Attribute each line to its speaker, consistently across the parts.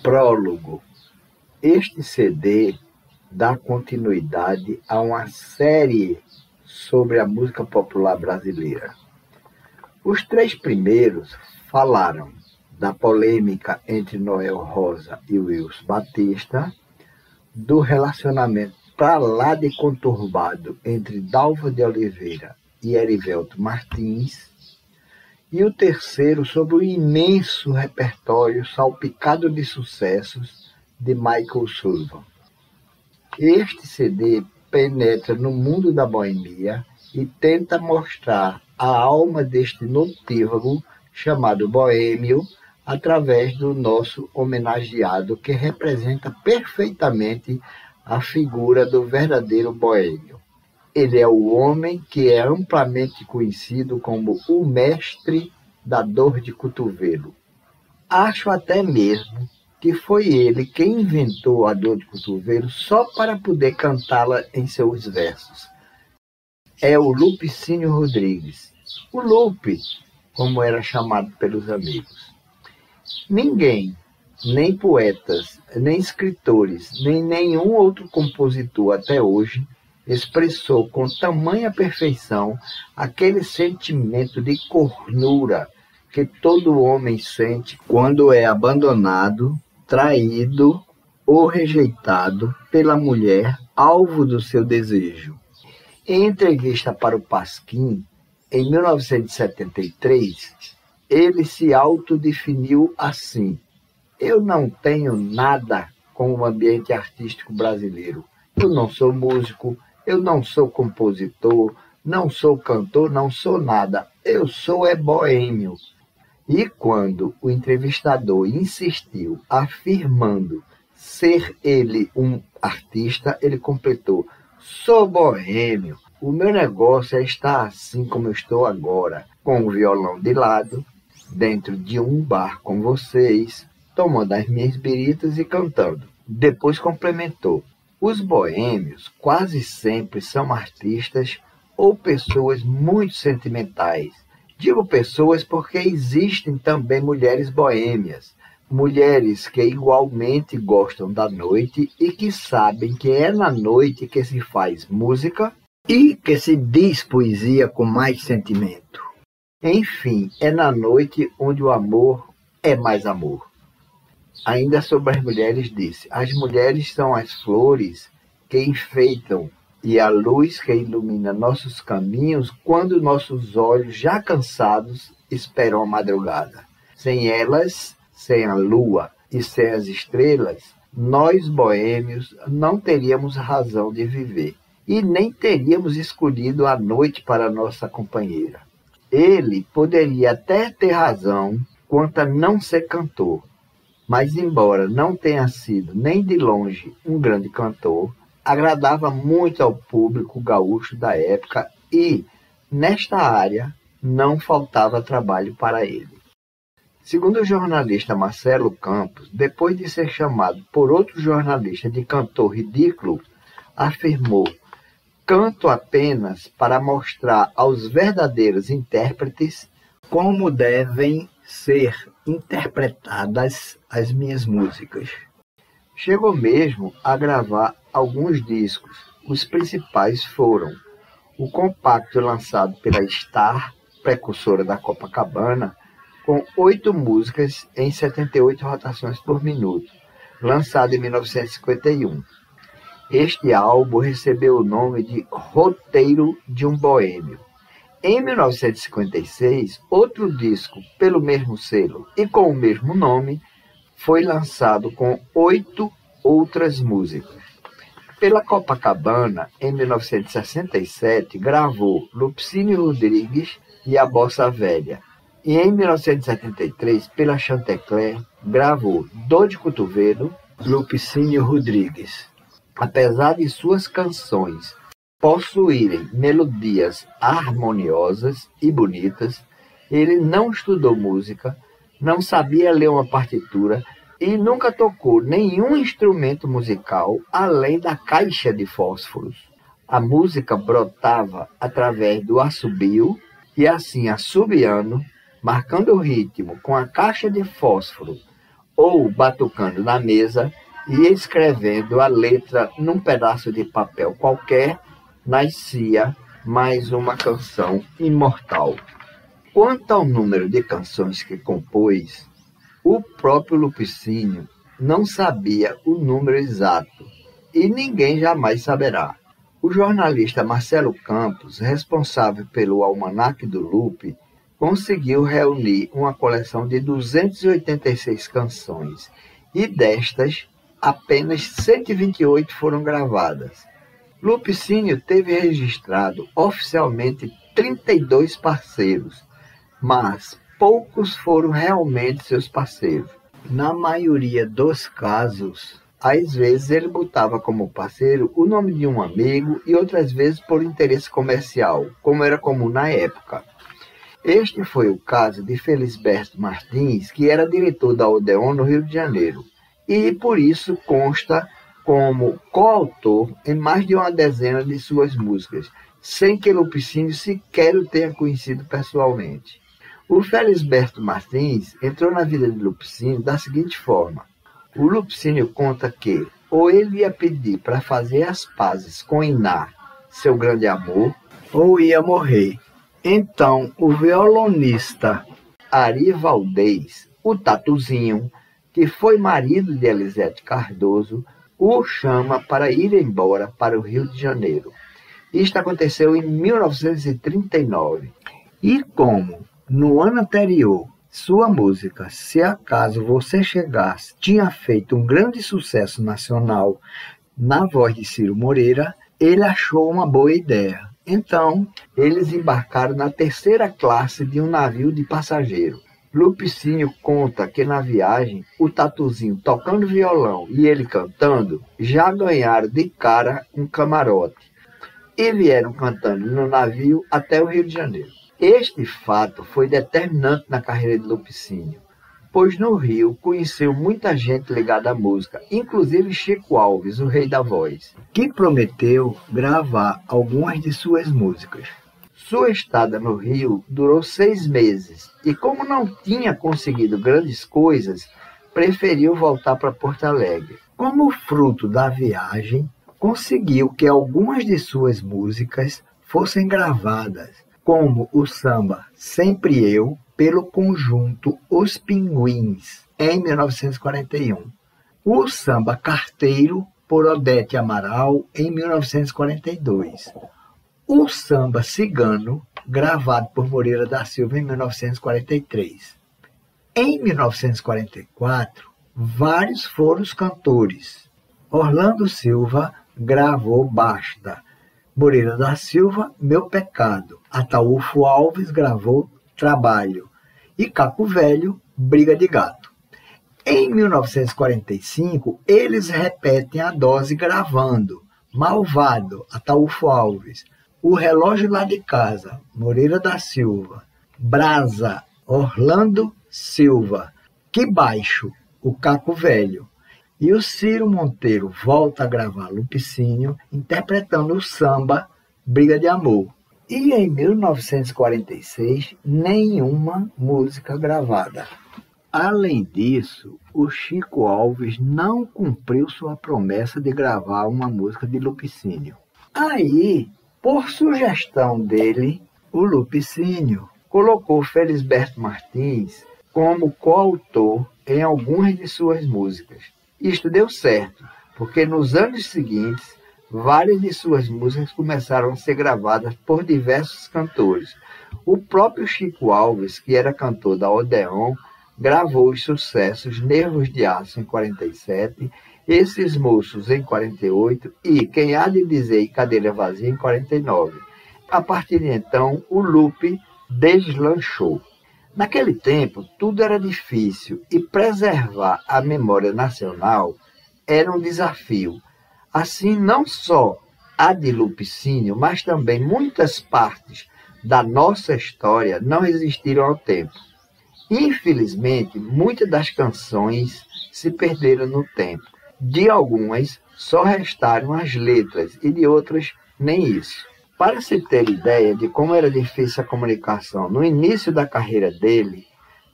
Speaker 1: Prólogo. Este CD dá continuidade a uma série sobre a música popular brasileira. Os 3 primeiros falaram da polêmica entre Noel Rosa e Wilson Batista, do relacionamento pra lá de conturbado entre Dalva de Oliveira e Erivelto Martins, e o terceiro sobre o imenso repertório salpicado de sucessos de Michael Sullivan. Este CD penetra no mundo da boemia e tenta mostrar a alma deste notívago chamado boêmio através do nosso homenageado, que representa perfeitamente a figura do verdadeiro boêmio. Ele é o homem que é amplamente conhecido como o mestre da dor de cotovelo. Acho até mesmo que foi ele quem inventou a dor de cotovelo só para poder cantá-la em seus versos. É o Lupicínio Rodrigues, o Lupe, como era chamado pelos amigos. Ninguém, nem poetas, nem escritores, nem nenhum outro compositor até hoje expressou com tamanha perfeição aquele sentimento de cornura que todo homem sente quando é abandonado, traído ou rejeitado pela mulher alvo do seu desejo. Em entrevista para o Pasquim, em 1973, ele se autodefiniu assim: eu não tenho nada com o ambiente artístico brasileiro. Eu não sou músico, eu não sou compositor, não sou cantor, não sou nada. Eu sou boêmio. E quando o entrevistador insistiu, afirmando ser ele um artista, ele completou: sou boêmio. O meu negócio é estar assim como eu estou agora, com o violão de lado, dentro de um bar com vocês, tomando as minhas biritas e cantando. Depois complementou: os boêmios quase sempre são artistas ou pessoas muito sentimentais. Digo pessoas porque existem também mulheres boêmias, mulheres que igualmente gostam da noite e que sabem que é na noite que se faz música e que se diz poesia com mais sentimento. Enfim, é na noite onde o amor é mais amor. Ainda sobre as mulheres disse: as mulheres são as flores que enfeitam e a luz que ilumina nossos caminhos quando nossos olhos, já cansados, esperam a madrugada. Sem elas, sem a lua e sem as estrelas, nós, boêmios, não teríamos razão de viver e nem teríamos escolhido a noite para nossa companheira. Ele poderia até ter razão quanto a não ser cantor, mas embora não tenha sido nem de longe um grande cantor, agradava muito ao público gaúcho da época e, nesta área, não faltava trabalho para ele. Segundo o jornalista Marcelo Campos, depois de ser chamado por outro jornalista de cantor ridículo, afirmou: canto apenas para mostrar aos verdadeiros intérpretes como devem ser interpretadas as minhas músicas. Chegou mesmo a gravar alguns discos. Os principais foram o compacto lançado pela Star, precursora da Copacabana, com 8 músicas em 78 rotações por minuto, lançado em 1951. Este álbum recebeu o nome de Roteiro de um Boêmio. Em 1956, outro disco pelo mesmo selo e com o mesmo nome foi lançado com 8 outras músicas. Pela Copacabana, em 1967, gravou Lupicínio Rodrigues e a Bossa Velha. E em 1973, pela Chantecler, gravou Dor de Cotovelo, Lupicínio Rodrigues. Apesar de suas canções possuírem melodias harmoniosas e bonitas, ele não estudou música, não sabia ler uma partitura e nunca tocou nenhum instrumento musical além da caixa de fósforos. A música brotava através do assobio e assim assobiando, marcando o ritmo com a caixa de fósforo ou batucando na mesa e escrevendo a letra num pedaço de papel qualquer, nascia mais uma canção imortal. Quanto ao número de canções que compôs, o próprio Lupicínio não sabia o número exato e ninguém jamais saberá. O jornalista Marcelo Campos, responsável pelo Almanaque do Lupe, conseguiu reunir uma coleção de 286 canções e destas, apenas 128 foram gravadas. Lupicínio teve registrado oficialmente 32 parceiros, mas poucos foram realmente seus parceiros. Na maioria dos casos, às vezes ele botava como parceiro o nome de um amigo e outras vezes por interesse comercial, como era comum na época. Este foi o caso de Felisberto Martins, que era diretor da Odeon no Rio de Janeiro, e por isso consta como coautor em mais de uma dezena de suas músicas, sem que Lupicínio sequer o tenha conhecido pessoalmente. O Felisberto Martins entrou na vida de Lupicínio da seguinte forma. O Lupicínio conta que ou ele ia pedir para fazer as pazes com Iná, seu grande amor, ou ia morrer. Então, o violonista Ari Valdez, o Tatuzinho, que foi marido de Elisete Cardoso, o chama para ir embora para o Rio de Janeiro. Isto aconteceu em 1939. E como, no ano anterior, sua música Se Acaso Você Chegasse tinha feito um grande sucesso nacional na voz de Ciro Moreira, ele achou uma boa ideia. Então, eles embarcaram na terceira classe de um navio de passageiro. Lupicínio conta que na viagem, o Tatuzinho tocando violão e ele cantando, já ganharam de cara um camarote. E vieram cantando no navio até o Rio de Janeiro. Este fato foi determinante na carreira de Lupicínio, pois no Rio conheceu muita gente ligada à música, inclusive Chico Alves, o rei da voz, que prometeu gravar algumas de suas músicas. Sua estada no Rio durou 6 meses e, como não tinha conseguido grandes coisas, preferiu voltar para Porto Alegre. Como fruto da viagem, conseguiu que algumas de suas músicas fossem gravadas, como o samba Sempre Eu, pelo conjunto Os Pinguins, em 1941. O samba Carteiro, por Odete Amaral, em 1942. O samba Cigano, gravado por Moreira da Silva, em 1943. Em 1944, vários foram os cantores. Orlando Silva gravou Basta. Moreira da Silva, Meu Pecado. Ataúfo Alves gravou Trabalho. E Caco Velho, Briga de Gato. Em 1945, eles repetem a dose gravando Malvado, Ataúfo Alves. O Relógio Lá de Casa, Moreira da Silva. Brasa, Orlando Silva. Que Baixo, o Caco Velho. E o Ciro Monteiro volta a gravar Lupicínio, interpretando o samba Briga de Amor. E em 1946, nenhuma música gravada. Além disso, o Chico Alves não cumpriu sua promessa de gravar uma música de Lupicínio. Aí, por sugestão dele, o Lupicínio colocou Felisberto Martins como coautor em algumas de suas músicas. Isto deu certo, porque nos anos seguintes, várias de suas músicas começaram a ser gravadas por diversos cantores. O próprio Chico Alves, que era cantor da Odeon, gravou os sucessos Nervos de Aço em 47, Esses Moços em 48 e Quem Há de Dizer e Cadeira Vazia em 49. A partir de então, o Lupe deslanchou. Naquele tempo, tudo era difícil e preservar a memória nacional era um desafio. Assim, não só a de Lupicínio, mas também muitas partes da nossa história não resistiram ao tempo. Infelizmente, muitas das canções se perderam no tempo. De algumas, só restaram as letras e de outras, nem isso. Para se ter ideia de como era difícil a comunicação no início da carreira dele,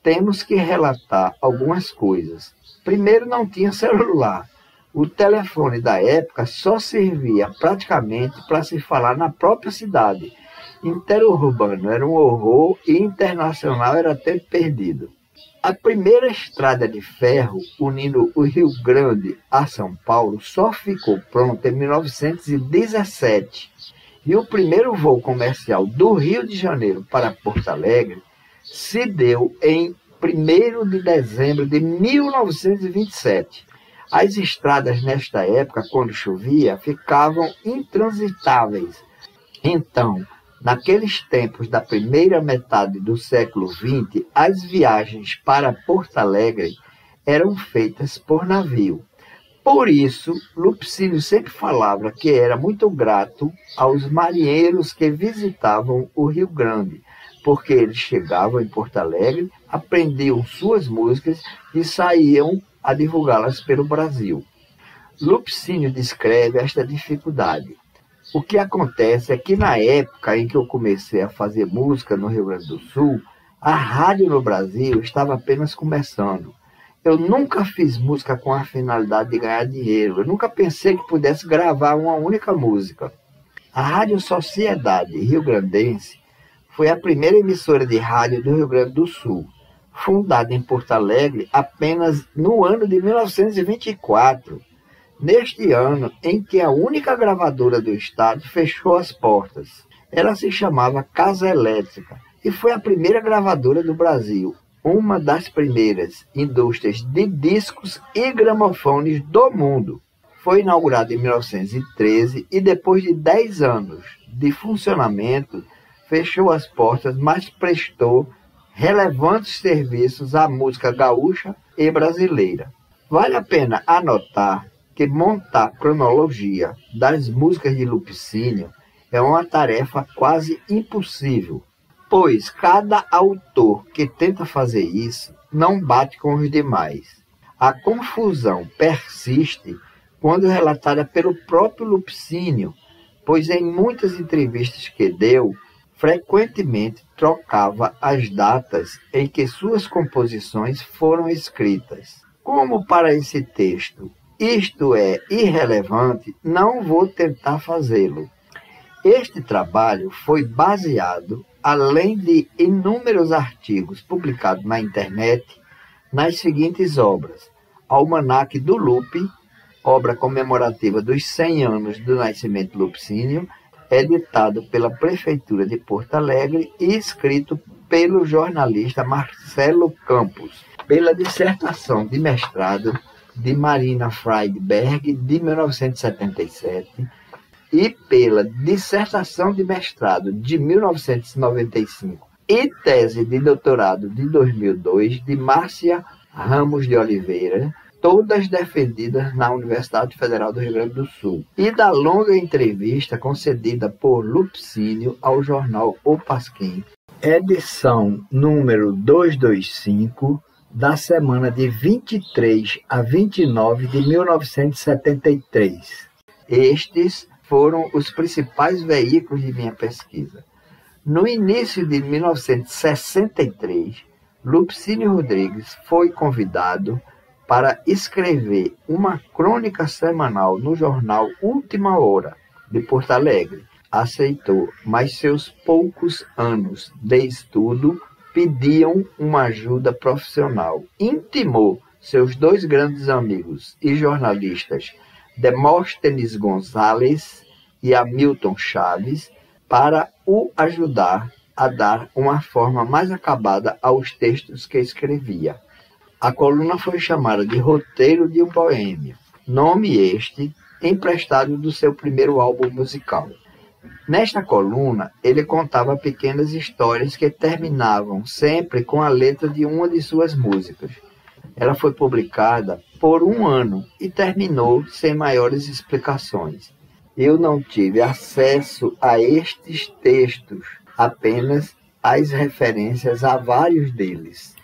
Speaker 1: temos que relatar algumas coisas. Primeiro, não tinha celular. O telefone da época só servia praticamente para se falar na própria cidade. Interurbano era um horror e internacional era tempo perdido. A primeira estrada de ferro unindo o Rio Grande a São Paulo só ficou pronta em 1917. E o primeiro voo comercial do Rio de Janeiro para Porto Alegre se deu em 1º de dezembro de 1927. As estradas nesta época, quando chovia, ficavam intransitáveis. Então, naqueles tempos da primeira metade do século XX, as viagens para Porto Alegre eram feitas por navio. Por isso, Lupicínio sempre falava que era muito grato aos marinheiros que visitavam o Rio Grande, porque eles chegavam em Porto Alegre, aprendiam suas músicas e saíam a divulgá-las pelo Brasil. Lupicínio descreve esta dificuldade. O que acontece é que na época em que eu comecei a fazer música no Rio Grande do Sul, a rádio no Brasil estava apenas começando. Eu nunca fiz música com a finalidade de ganhar dinheiro. Eu nunca pensei que pudesse gravar uma única música. A Rádio Sociedade Rio-Grandense foi a primeira emissora de rádio do Rio Grande do Sul, fundada em Porto Alegre apenas no ano de 1924. Neste ano em que a única gravadora do estado fechou as portas. Ela se chamava Casa Elétrica e foi a primeira gravadora do Brasil, uma das primeiras indústrias de discos e gramofones do mundo. Foi inaugurada em 1913 e depois de 10 anos de funcionamento, fechou as portas, mas prestou relevantes serviços à música gaúcha e brasileira. Vale a pena anotar que montar a cronologia das músicas de Lupicínio é uma tarefa quase impossível, pois cada autor que tenta fazer isso não bate com os demais. A confusão persiste quando relatada pelo próprio Lupicínio, pois em muitas entrevistas que deu, frequentemente trocava as datas em que suas composições foram escritas. Como para esse texto isto é irrelevante, não vou tentar fazê-lo. Este trabalho foi baseado, além de inúmeros artigos publicados na internet, nas seguintes obras: Almanaque do Lupe, obra comemorativa dos 100 anos do nascimento de Lupicínio, editado pela Prefeitura de Porto Alegre e escrito pelo jornalista Marcelo Campos, pela dissertação de mestrado de Marina Freidberg, de 1977, e pela dissertação de mestrado de 1995 e tese de doutorado de 2002 de Márcia Ramos de Oliveira, todas defendidas na Universidade Federal do Rio Grande do Sul, e da longa entrevista concedida por Lupicínio ao jornal O Pasquim, edição número 225, da semana de 23 a 29 de 1973. Estes foram os principais veículos de minha pesquisa. No início de 1963, Lupicínio Rodrigues foi convidado para escrever uma crônica semanal no jornal Última Hora, de Porto Alegre. Aceitou, mas seus poucos anos de estudo pediam uma ajuda profissional. Intimou seus dois grandes amigos e jornalistas, Demóstenes Gonzalez e Hamilton Chaves, para o ajudar a dar uma forma mais acabada aos textos que escrevia. A coluna foi chamada de Roteiro de um Boêmio, nome este emprestado do seu primeiro álbum musical. Nesta coluna, ele contava pequenas histórias que terminavam sempre com a letra de uma de suas músicas. Ela foi publicada por 1 ano e terminou sem maiores explicações. Eu não tive acesso a estes textos, apenas as referências a vários deles.